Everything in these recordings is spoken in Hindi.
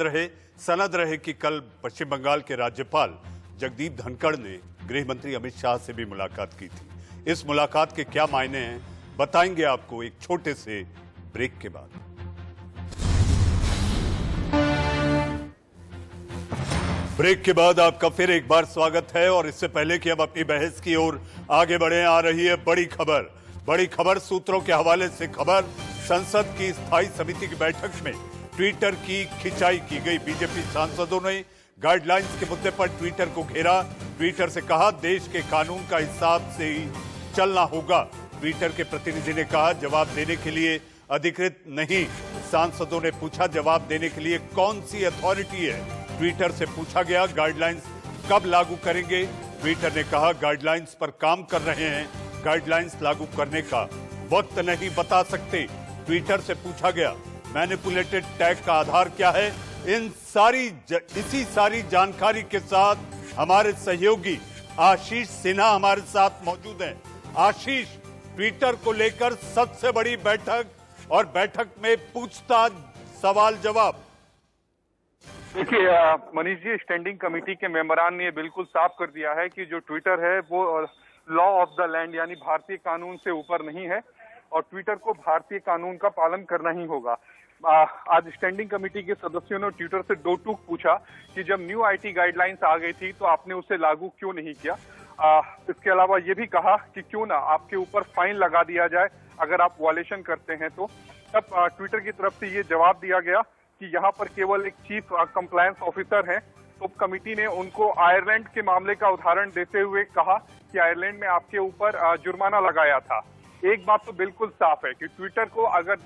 रहे सनद रहे कि कल पश्चिम बंगाल के राज्यपाल जगदीप धनखड़ ने गृह मंत्री अमित शाह से भी मुलाकात की थी। इस मुलाकात के क्या मायने हैं बताएंगे आपको एक छोटे से ब्रेक के बाद। ब्रेक के बाद आपका फिर एक बार स्वागत है और इससे पहले कि हम अपनी बहस की ओर आगे बढ़े, आ रही है बड़ी खबर सूत्रों के हवाले से खबर। संसद की स्थायी समिति की बैठक में ट्विटर की खिंचाई की गई। बीजेपी सांसदों ने गाइडलाइंस के मुद्दे पर ट्विटर को घेरा। ट्विटर से कहा देश के कानून का हिसाब से ही चलना होगा। ट्विटर के प्रतिनिधि ने कहा जवाब देने के लिए अधिकृत नहीं। सांसदों ने पूछा जवाब देने के लिए कौन सी अथॉरिटी है। ट्विटर से पूछा गया गाइडलाइंस कब लागू करेंगे। ट्विटर ने कहा गाइडलाइंस पर काम कर रहे हैं, गाइडलाइंस लागू करने का वक्त नहीं बता सकते। ट्विटर से पूछा गया मैनिपुलेटेड टैग का आधार क्या है। इसी सारी जानकारी के साथ हमारे सहयोगी आशीष सिन्हा हमारे साथ मौजूद हैं। आशीष, ट्विटर को लेकर सबसे बड़ी बैठक और बैठक में पूछताछ सवाल जवाब। देखिए मनीष जी, स्टैंडिंग कमेटी के मेंबरान ने बिल्कुल साफ कर दिया है कि जो ट्विटर है वो लॉ ऑफ द लैंड यानी भारतीय कानून से ऊपर नहीं है और ट्विटर को भारतीय कानून का पालन करना ही होगा। आज स्टैंडिंग कमेटी के सदस्यों ने ट्विटर से दो टूक पूछा कि जब न्यू आईटी गाइडलाइंस आ गई थी तो आपने उसे लागू क्यों नहीं किया। इसके अलावा ये भी कहा कि क्यों ना आपके ऊपर फाइन लगा दिया जाए अगर आप वायलेशन करते हैं तो। तब ट्विटर की तरफ से ये जवाब दिया गया कि यहाँ पर केवल एक चीफ कंप्लायंस ऑफिसर है। तो कमेटी ने उनको आयरलैंड के मामले का उदाहरण देते हुए कहा कि आयरलैंड में आपके ऊपर जुर्माना लगाया था। एक बात तो बिल्कुल साफ है कि ट्विटर को अगर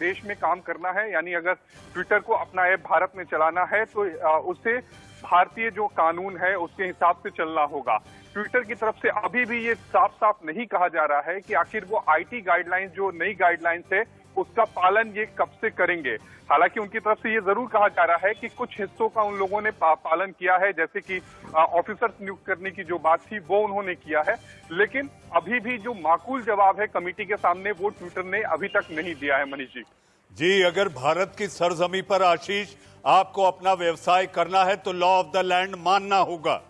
देश में काम करना है यानी अगर ट्विटर को अपना ऐप भारत में चलाना है तो उसे भारतीय जो कानून है उसके हिसाब से चलना होगा। ट्विटर की तरफ से अभी भी ये साफ साफ नहीं कहा जा रहा है कि आखिर वो आईटी गाइडलाइंस जो नई गाइडलाइंस है उसका पालन ये कब से करेंगे। हालांकि उनकी तरफ से ये जरूर कहा जा रहा है कि कुछ हिस्सों का उन लोगों ने पालन किया है, जैसे कि ऑफिसर्स नियुक्त करने की जो बात थी वो उन्होंने किया है। लेकिन अभी भी जो माकूल जवाब है कमेटी के सामने वो ट्विटर ने अभी तक नहीं दिया है। मनीष जी, अगर भारत की सरजमी पर आशीष आपको अपना व्यवसाय करना है तो लॉ ऑफ द लैंड मानना होगा।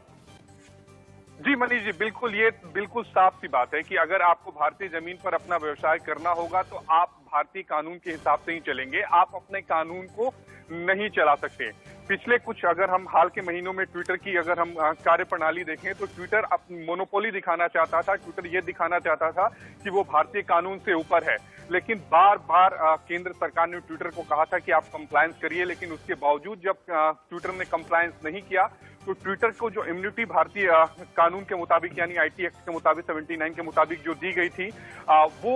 जी मनीष जी, बिल्कुल, ये बिल्कुल साफ सी बात है कि अगर आपको भारतीय जमीन पर अपना व्यवसाय करना होगा तो आप भारतीय कानून के हिसाब से ही चलेंगे। आप अपने कानून को नहीं चला सकते। पिछले कुछ अगर हम हाल के महीनों में ट्विटर की अगर हम कार्यप्रणाली देखें तो ट्विटर अपनी मोनोपोली दिखाना चाहता था। ट्विटर ये दिखाना चाहता था कि वो भारतीय कानून से ऊपर है। लेकिन बार बार केंद्र सरकार ने ट्विटर को कहा था कि आप कंप्लायंस करिए, लेकिन उसके बावजूद जब ट्विटर ने कंप्लायंस नहीं किया तो ट्विटर को जो इम्यूनिटी भारतीय कानून के मुताबिक यानी आईटी एक्ट के मुताबिक 79 के मुताबिक जो दी गई थी वो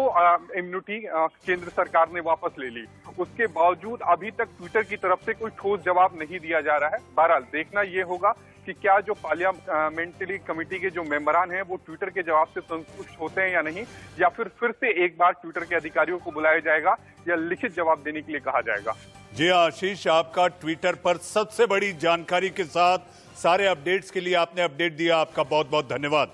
इम्यूनिटी केंद्र सरकार ने वापस ले ली। उसके बावजूद अभी तक ट्विटर की तरफ से कोई ठोस जवाब नहीं दिया जा रहा है। बहरहाल देखना ये होगा कि क्या जो पार्लियामेंट्री कमेटी के जो मेंबरान हैं वो ट्विटर के जवाब से संतुष्ट होते हैं या नहीं, या फिर से एक बार ट्विटर के अधिकारियों को बुलाया जाएगा या लिखित जवाब देने के लिए कहा जाएगा। जी आशीष, आपका ट्विटर पर सबसे बड़ी जानकारी के साथ सारे अपडेट्स के लिए आपने अपडेट दिया, आपका बहुत बहुत धन्यवाद।